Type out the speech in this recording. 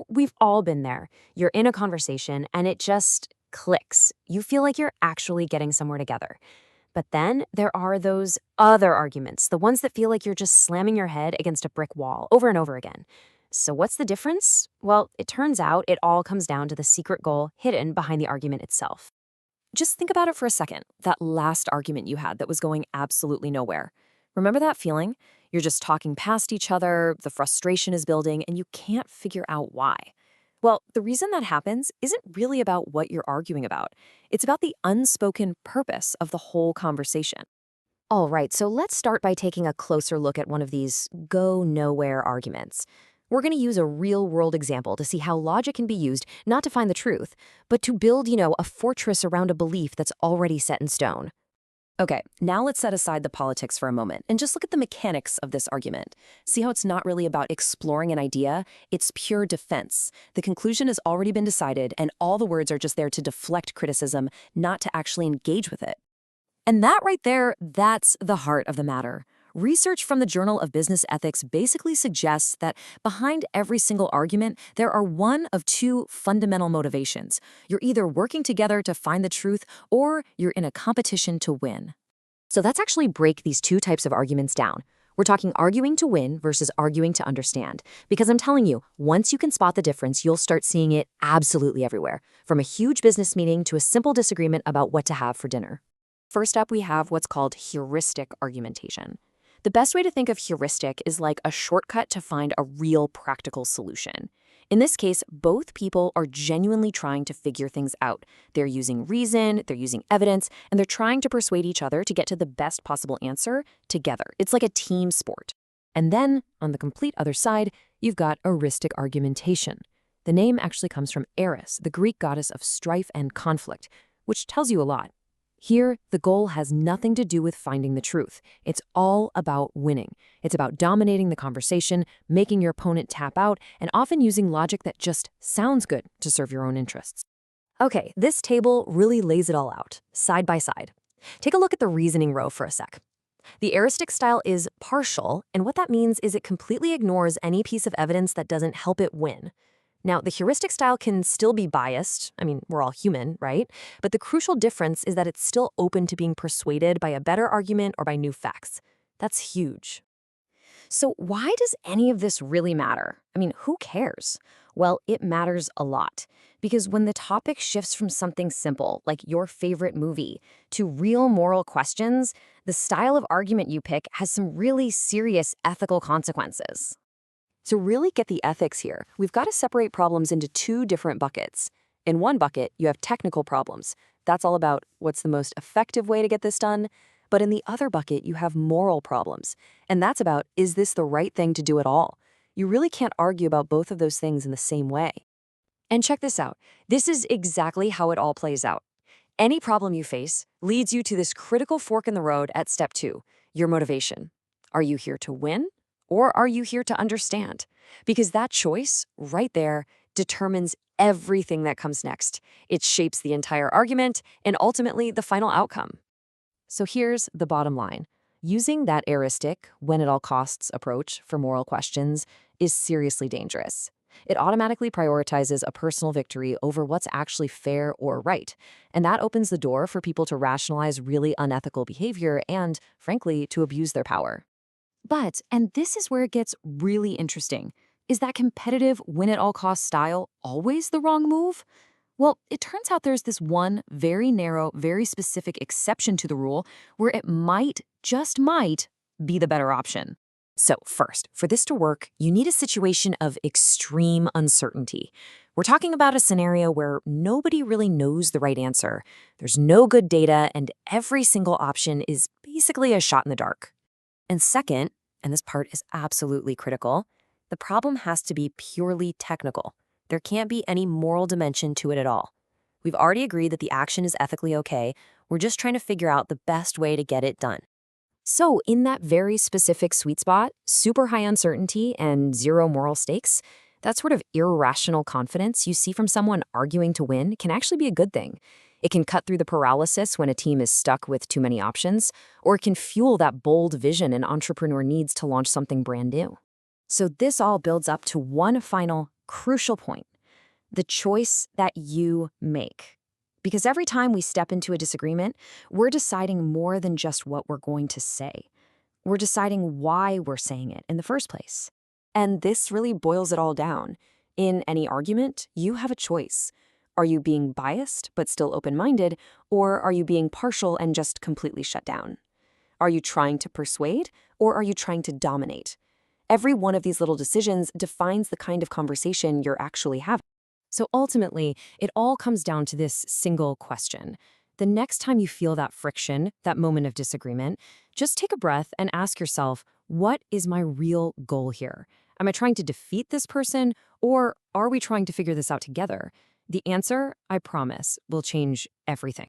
We've all been there. You're in a conversation and it just clicks. You feel like you're actually getting somewhere together. But then there are those other arguments, the ones that feel like you're just slamming your head against a brick wall over and over again. So what's the difference? Well, it turns out it all comes down to the secret goal hidden behind the argument itself. Just think about it for a second, that last argument you had that was going absolutely nowhere. Remember that feeling? You're just talking past each other, the frustration is building, and you can't figure out why. Well, the reason that happens isn't really about what you're arguing about. It's about the unspoken purpose of the whole conversation. All right, so let's start by taking a closer look at one of these go nowhere arguments. We're going to use a real world example to see how logic can be used not to find the truth, but to build, a fortress around a belief that's already set in stone. Okay, now let's set aside the politics for a moment and just look at the mechanics of this argument. See how it's not really about exploring an idea, it's pure defense. The conclusion has already been decided, and all the words are just there to deflect criticism, not to actually engage with it. And that right there, that's the heart of the matter. Research from the Journal of Business Ethics basically suggests that behind every single argument, there are one of two fundamental motivations. You're either working together to find the truth, or you're in a competition to win. So let's actually break these two types of arguments down. We're talking arguing to win versus arguing to understand. Because I'm telling you, once you can spot the difference, you'll start seeing it absolutely everywhere, from a huge business meeting to a simple disagreement about what to have for dinner. First up, we have what's called heuristic argumentation. The best way to think of heuristic is like a shortcut to find a real practical solution. In this case, both people are genuinely trying to figure things out. They're using reason, they're using evidence, and they're trying to persuade each other to get to the best possible answer together. It's like a team sport. And then, on the complete other side, you've got eristic argumentation. The name actually comes from Eris, the Greek goddess of strife and conflict, which tells you a lot. Here, the goal has nothing to do with finding the truth. It's all about winning. It's about dominating the conversation, making your opponent tap out, and often using logic that just sounds good to serve your own interests. Okay, this table really lays it all out, side by side. Take a look at the reasoning row for a sec. The eristic style is partial, and what that means is it completely ignores any piece of evidence that doesn't help it win. Now, the heuristic style can still be biased. I mean, we're all human, right? But the crucial difference is that it's still open to being persuaded by a better argument or by new facts. That's huge. So why does any of this really matter? I mean, who cares? Well, it matters a lot. Because when the topic shifts from something simple, like your favorite movie, to real moral questions, the style of argument you pick has some really serious ethical consequences. To really get the ethics here, we've got to separate problems into two different buckets. In one bucket, you have technical problems. That's all about what's the most effective way to get this done. But in the other bucket, you have moral problems. And that's about, is this the right thing to do at all? You really can't argue about both of those things in the same way. And check this out. This is exactly how it all plays out. Any problem you face leads you to this critical fork in the road at step 2, your motivation. Are you here to win? Or are you here to understand? Because that choice, right there, determines everything that comes next. It shapes the entire argument and ultimately the final outcome. So here's the bottom line. Using that eristic, when-at-all-costs approach for moral questions is seriously dangerous. It automatically prioritizes a personal victory over what's actually fair or right. And that opens the door for people to rationalize really unethical behavior and, frankly, to abuse their power. But, and this is where it gets really interesting, is that competitive win-at-all-costs style always the wrong move? Well, it turns out there's this one very narrow, very specific exception to the rule where it might, just might, be the better option. So first, for this to work, you need a situation of extreme uncertainty. We're talking about a scenario where nobody really knows the right answer. There's no good data, and every single option is basically a shot in the dark. And second, and this part is absolutely critical, the problem has to be purely technical. There can't be any moral dimension to it at all. We've already agreed that the action is ethically okay. We're just trying to figure out the best way to get it done. So in that very specific sweet spot, super high uncertainty and zero moral stakes, that sort of irrational confidence you see from someone arguing to win can actually be a good thing. It can cut through the paralysis when a team is stuck with too many options, or it can fuel that bold vision an entrepreneur needs to launch something brand new. So this all builds up to one final, Crucial point. The choice that you make. Because every time we step into a disagreement, we're deciding more than just what we're going to say. We're deciding why we're saying it in the first place. And this really boils it all down. In any argument, you have a choice. Are you being biased but still open-minded, or are you being partial and just completely shut down? Are you trying to persuade, or are you trying to dominate? Every one of these little decisions defines the kind of conversation you're actually having. So ultimately, it all comes down to this single question. The next time you feel that friction, that moment of disagreement, just take a breath and ask yourself, what is my real goal here? Am I trying to defeat this person, or are we trying to figure this out together? The answer, I promise, will change everything.